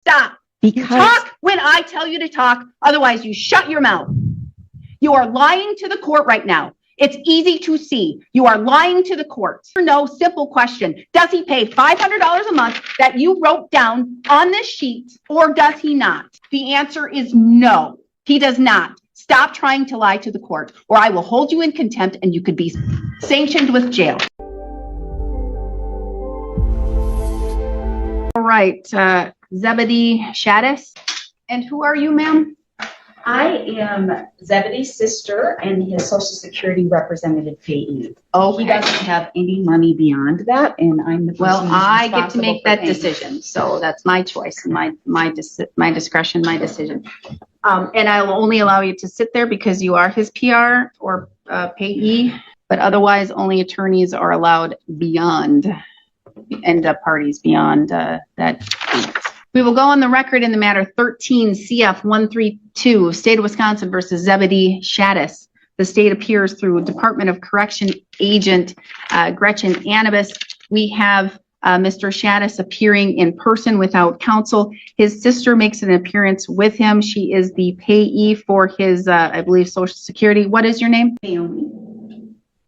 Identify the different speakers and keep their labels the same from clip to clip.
Speaker 1: Stop.
Speaker 2: Because
Speaker 1: you talk when I tell you to talk. Otherwise, you shut your mouth. You are lying to the court right now. It's easy to see. You are lying to the court. No, simple question. Does he pay $500 a month that you wrote down on this sheet, or does he not? The answer is no, he does not. Stop trying to lie to the court, or I will hold you in contempt and you could be sanctioned with jail. All right, Zebedee Shaddis. And who are you, ma'am?
Speaker 2: I am Zebedee's sister and his Social Security representative payee.
Speaker 1: Oh,
Speaker 2: he doesn't have any money beyond that, and I'm the person
Speaker 1: well. I get to make that
Speaker 2: paying.
Speaker 1: decision, so that's my choice, my discretion, my decision. And I'll only allow you to sit there because you are his PR or payee, but otherwise, only attorneys are allowed beyond end up parties beyond that. We will go on the record in the matter 13 CF 132, State of Wisconsin versus Zebedee Shaddis. The state appears through Department of Correction agent Gretchen Anibis. We have Mr. Shaddis appearing in person without counsel. His sister makes an appearance with him. She is the payee for his, I believe, Social Security. What is your name?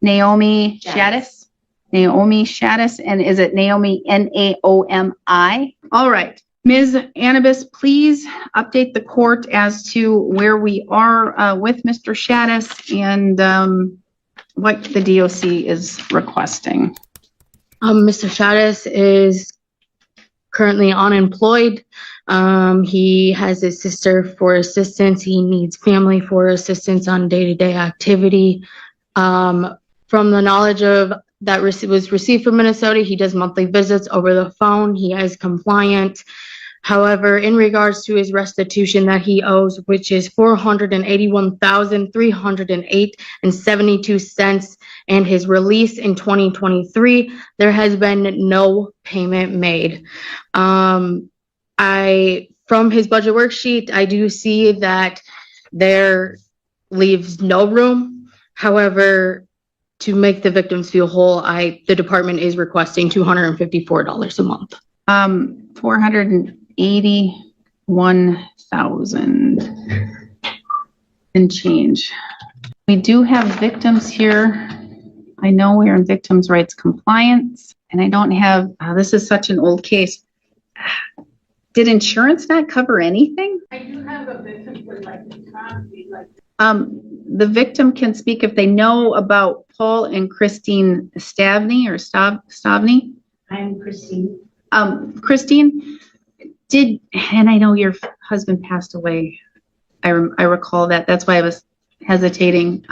Speaker 1: Naomi Shaddis. Naomi Shaddis. And is it Naomi Naomi? All right. Ms. Anibis, please update the court as to where we are with Mr. Shaddis and what the DOC is requesting.
Speaker 3: Mr. Shaddis is currently unemployed. He has his sister for assistance. He needs family for assistance on day-to-day activity. From the knowledge of that was received from Minnesota, he does monthly visits over the phone. He is compliant. However, in regards to his restitution that he owes, which is $481,308.72, and his release in 2023, there has been no payment made. From his budget worksheet, I do see that there leaves no room. However, to make the victims feel whole, the department is requesting $254 a month.
Speaker 1: 481,000 and change. We do have victims here. I know we're in victims' rights compliance, and I don't have, this is such an old case. Did insurance not cover anything?
Speaker 4: I do have a victim for
Speaker 1: the victim can speak if they know about Paul and Christine Stavney or Stavney.
Speaker 2: I'm Christine.
Speaker 1: Christine, and I know your husband passed away. I recall that. That's why I was hesitating.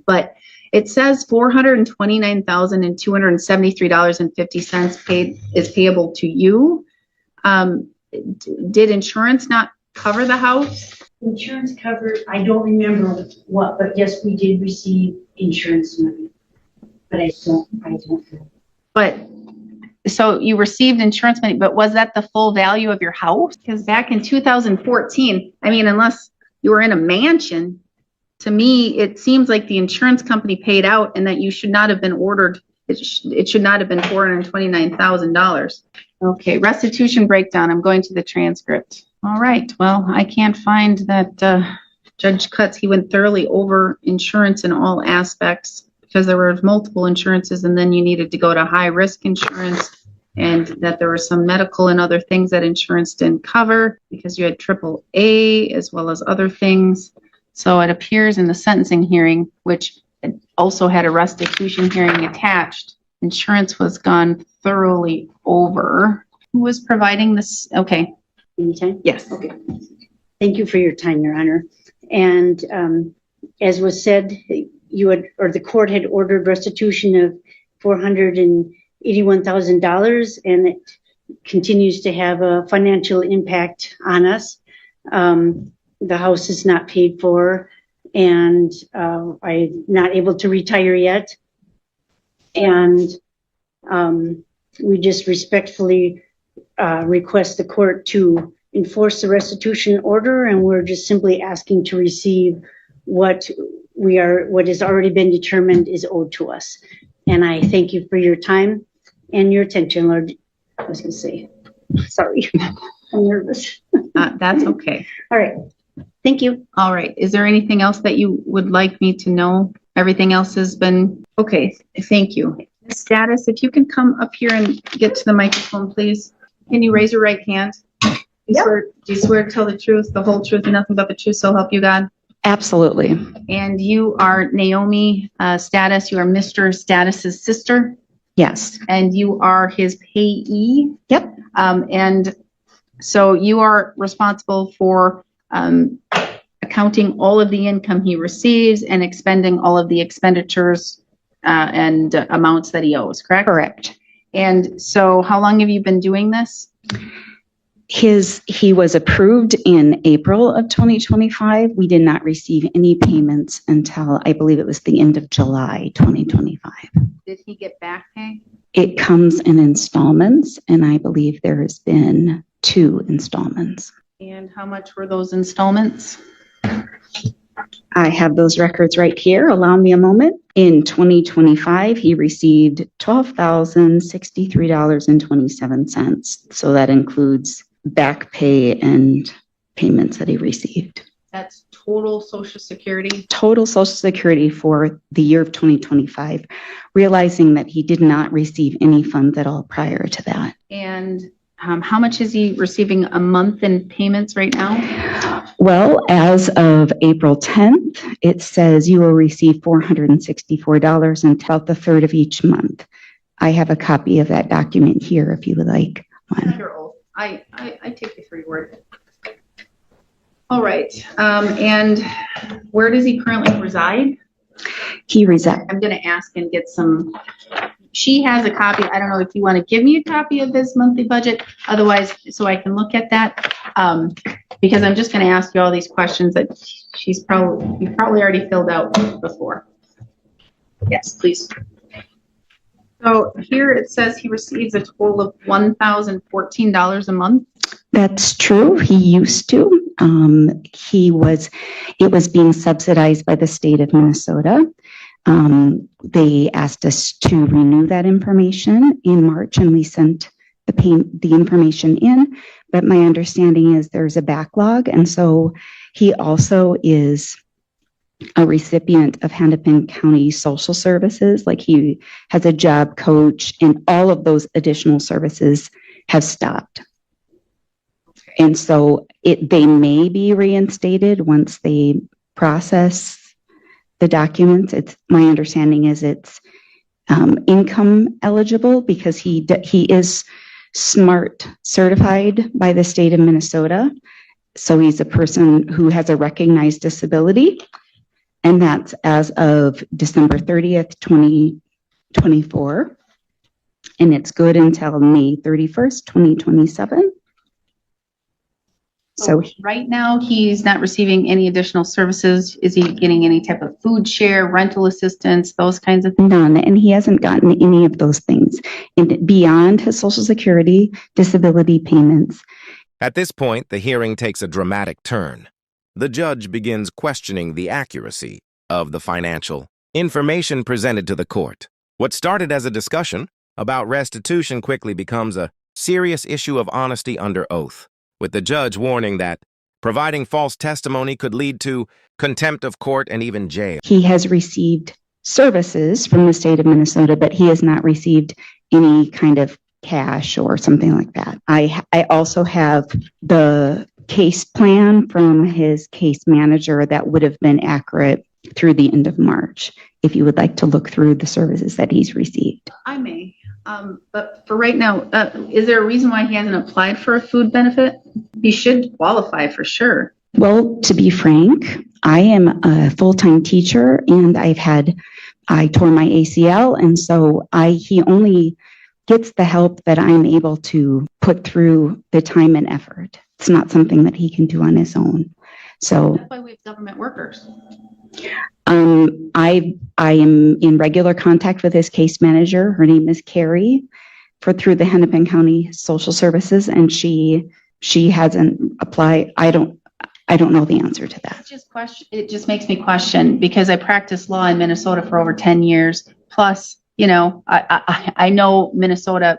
Speaker 1: But it says $429,273.50 is payable to you. Did insurance not cover the house?
Speaker 5: Insurance covered, I don't remember what, but yes, we did receive insurance money. But I don't know.
Speaker 1: But so you received insurance money, but was that the full value of your house? Because back in 2014, I mean, unless you were in a mansion, to me, it seems like the insurance company paid out and that you should not have been ordered. It should not have been $429,000. Okay, restitution breakdown. I'm going to the transcript. All right. Well, I can't find that Judge Cutts, he went thoroughly over insurance in all aspects because there were multiple insurances and then you needed to go to high risk insurance and that there were some medical and other things that insurance didn't cover because you had AAA as well as other things. So it appears in the sentencing hearing, which also had a restitution hearing attached, insurance was gone thoroughly over. Who was providing this? Okay.
Speaker 5: Anytime?
Speaker 1: Yes.
Speaker 5: Okay. Thank you for your time, Your Honor. And as was said, the court had ordered restitution of $481,000, and it continues to have a financial impact on us. The house is not paid for, and I'm not able to retire yet. And we just respectfully request the court to enforce the restitution order, and we're just simply asking to receive what has already been determined is owed to us. And I thank you for your time and your attention, Lord. I was going to say. Sorry, I'm nervous.
Speaker 1: That's okay.
Speaker 5: All right. Thank you.
Speaker 1: All right. Is there anything else that you would like me to know? Everything else has been, okay, thank you. Status, if you can come up here and get to the microphone, please. Can you raise your right hand? Do you swear to tell the truth, the whole truth, and nothing but the truth, so help you God?
Speaker 4: Absolutely.
Speaker 1: And you are Naomi Status, you are Mr. Status's sister,
Speaker 4: Yes.
Speaker 1: and you are his payee?
Speaker 4: Yep.
Speaker 1: And so you are responsible for accounting all of the income he receives and expending all of the expenditures and amounts that he owes, correct?
Speaker 4: Correct.
Speaker 1: And so how long have you been doing this?
Speaker 4: He was approved in April of 2025. We did not receive any payments until I believe it was the end of July 2025.
Speaker 1: Did he get back pay?
Speaker 4: It comes in installments, and I believe there has been 2 installments.
Speaker 1: And how much were those installments?
Speaker 4: I have those records right here. Allow me a moment. In 2025, he received $12,063.27. So that includes back pay and payments that he received.
Speaker 1: That's total Social Security?
Speaker 4: Total Social Security for the year of 2025, realizing that he did not receive any funds at all prior to that.
Speaker 1: And how much is he receiving a month in payments right now?
Speaker 4: Well, as of April 10th, it says you will receive $464 and about the third of each month. I have a copy of that document here if you would like one.
Speaker 1: Your oath. I take you for your word. All right. And where does he currently reside?
Speaker 4: He resides.
Speaker 1: I'm going to ask and get some. She has a copy. I don't know if you want to give me a copy of his monthly budget, otherwise, so I can look at that. Because I'm just going to ask you all these questions that you probably already filled out before. Yes, please. So here it says he receives a total of $1,014 a month.
Speaker 4: That's true. He used to. It was being subsidized by the state of Minnesota. They asked us to renew that information in March, and we sent the information in. But my understanding is there's a backlog, and so he also is a recipient of Hennepin County Social Services. Like he has a job coach, and all of those additional services have stopped. And so they may be reinstated once they process the documents. My understanding is it's income eligible because he is SMART certified by the state of Minnesota. So he's a person who has a recognized disability, and that's as of December 30th, 2024. And it's good until May 31st, 2027. So
Speaker 1: right now, he's not receiving any additional services. Is he getting any type of food share, rental assistance, those kinds of things?
Speaker 4: none, and he hasn't gotten any of those things. And beyond his Social Security disability payments.
Speaker 6: At this point, the hearing takes a dramatic turn. The judge begins questioning the accuracy of the financial information presented to the court. What started as a discussion about restitution quickly becomes a serious issue of honesty under oath, with the judge warning that providing false testimony could lead to contempt of court and even jail.
Speaker 4: He has received services from the state of Minnesota, but he has not received any kind of cash or something like that. I also have the case plan from his case manager that would have been accurate through the end of March, if you would like to look through the services that he's received.
Speaker 1: I may. But for right now, is there a reason why he hasn't applied for a food benefit? He should qualify for sure.
Speaker 4: Well, to be frank, I am a full-time teacher, and I tore my ACL, and so he only gets the help that I'm able to put through the time and effort. It's not something that he can do on his own. So
Speaker 1: That's why we have government workers.
Speaker 4: I am in regular contact with his case manager. Her name is Carrie, through the Hennepin County Social Services, and she hasn't applied. I don't know the answer to that.
Speaker 1: It just makes me question, because I practiced law in Minnesota for over 10 years. Plus, I know Minnesota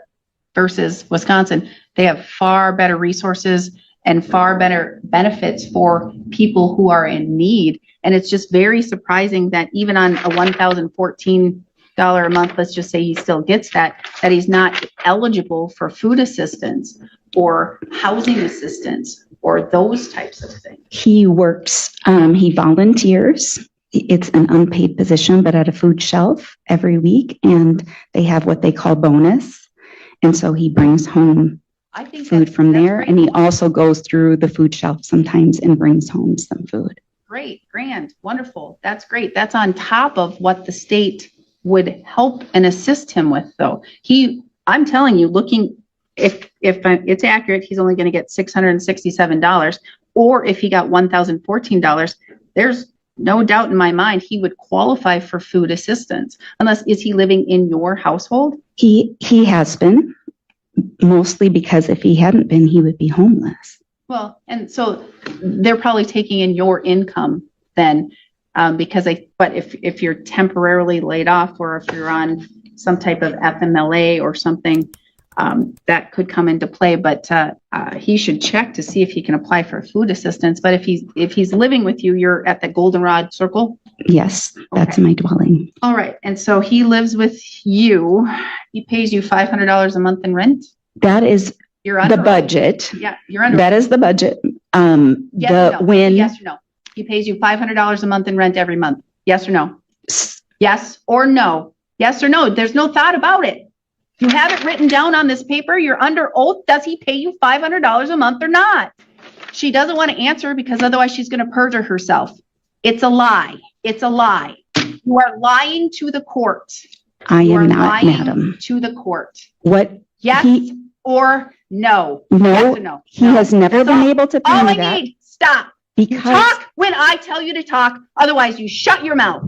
Speaker 1: versus Wisconsin. They have far better resources and far better benefits for people who are in need. And it's just very surprising that even on a $1,014 a month, let's just say he still gets that he's not eligible for food assistance or housing assistance or those types of things.
Speaker 4: He works, he volunteers. It's an unpaid position, but at a food shelf every week, and they have what they call bonus. And so he brings home
Speaker 1: I think
Speaker 4: food from
Speaker 1: that's
Speaker 4: there,
Speaker 1: great.
Speaker 4: and he also goes through the food shelf sometimes and brings home some food.
Speaker 1: Great, grand, wonderful. That's great. That's on top of what the state would help and assist him with, though. I'm telling you, looking, if it's accurate, he's only going to get $667, or if he got $1,014, there's no doubt in my mind he would qualify for food assistance. Unless, is he living in your household?
Speaker 4: He has been, mostly because if he hadn't been, he would be homeless.
Speaker 1: Well, and so they're probably taking in your income then, but if you're temporarily laid off, or if you're on some type of FMLA or something, that could come into play. But he should check to see if he can apply for food assistance. But if he's living with you, you're at the Goldenrod Circle.
Speaker 4: Yes, that's
Speaker 1: Okay.
Speaker 4: my dwelling.
Speaker 1: All right, and so he lives with you. He pays you $500 a month in rent.
Speaker 4: That is
Speaker 1: You're under
Speaker 4: the budget.
Speaker 1: Yeah, you're under.
Speaker 4: That is the budget.
Speaker 1: Yes or no? He pays you $500 a month in rent every month. Yes or no? Yes or no? Yes or no? There's no thought about it. You have it written down on this paper. You're under oath. Does he pay you $500 a month or not? She doesn't want to answer because otherwise she's going to perjure herself. It's a lie. It's a lie. You are lying to the court.
Speaker 4: I
Speaker 1: You are
Speaker 4: am not,
Speaker 1: lying
Speaker 4: madam.
Speaker 1: to the court.
Speaker 4: What?
Speaker 1: Yes or no? Yes
Speaker 4: No,
Speaker 1: or no?
Speaker 4: he
Speaker 1: No.
Speaker 4: has never
Speaker 1: That's
Speaker 4: been
Speaker 1: all.
Speaker 4: able to pay
Speaker 1: All
Speaker 4: me
Speaker 1: I
Speaker 4: that
Speaker 1: need. Stop. You
Speaker 4: because
Speaker 1: talk when I tell you to talk. Otherwise, you shut your mouth.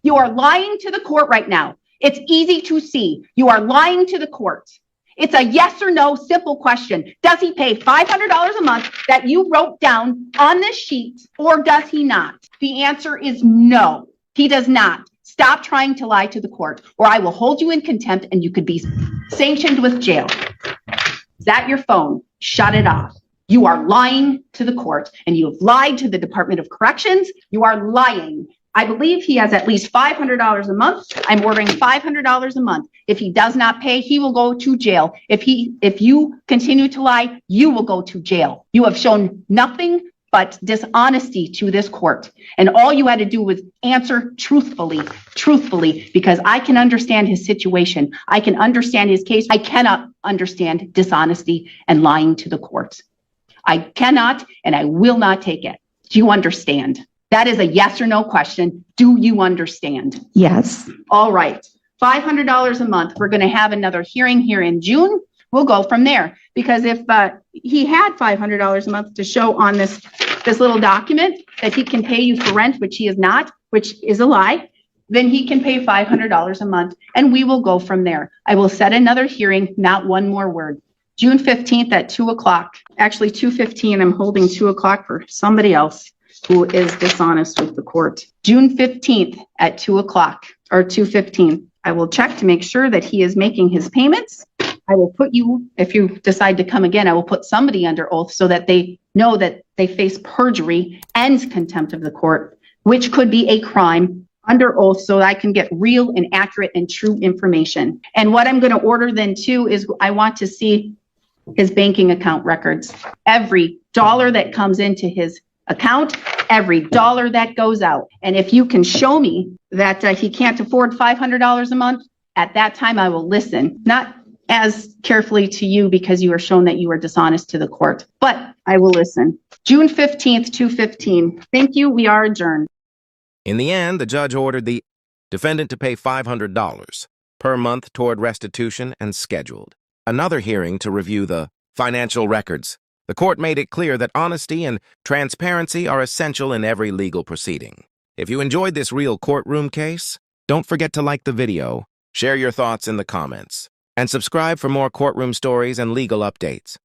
Speaker 1: You are lying to the court right now. It's easy to see. You are lying to the court. It's a yes or no simple question. Does he pay $500 a month that you wrote down on this sheet, or does he not? The answer is no. He does not. Stop trying to lie to the court, or I will hold you in contempt and you could be sanctioned with jail. Is that your phone? Shut it off. You are lying to the court, and you have lied to the Department of Corrections. You are lying. I believe he has at least $500 a month. I'm ordering $500 a month. If he does not pay, he will go to jail. If you continue to lie, you will go to jail. You have shown nothing but dishonesty to this court. And all you had to do was answer truthfully, because I can understand his situation. I can understand his case. I cannot understand dishonesty and lying to the court. I cannot, and I will not take it. Do you understand? That is a yes or no question. Do you understand?
Speaker 4: yes,
Speaker 1: All right. $500 a month. We're going to have another hearing here in June. We'll go from there. Because if he had $500 a month to show on this little document that he can pay you for rent, which he is not, which is a lie, then he can pay $500 a month, and we will go from there. I will set another hearing, not one more word. June 15th at 2:00. Actually, 2:15. I'm holding 2:00 for somebody else who is dishonest with the court. June 15th at 2:00 or 2:15. I will check to make sure that he is making his payments. I will put you, if you decide to come again, I will put somebody under oath so that they know that they face perjury and contempt of the court, which could be a crime, under oath, so that I can get real and accurate and true information. And what I'm going to order then too is I want to see his banking account records. Every dollar that comes into his account, every dollar that goes out. And if you can show me that he can't afford $500 a month, at that time I will listen. Not as carefully to you because you are shown that you are dishonest to the court, but I will listen. June 15th, 2:15. Thank you. We are adjourned.
Speaker 6: In the end, the judge ordered the defendant to pay $500 per month toward restitution and scheduled another hearing to review the financial records. The court made it clear that honesty and transparency are essential in every legal proceeding. If you enjoyed this real courtroom case, don't forget to like the video, share your thoughts in the comments, and subscribe for more courtroom stories and legal updates.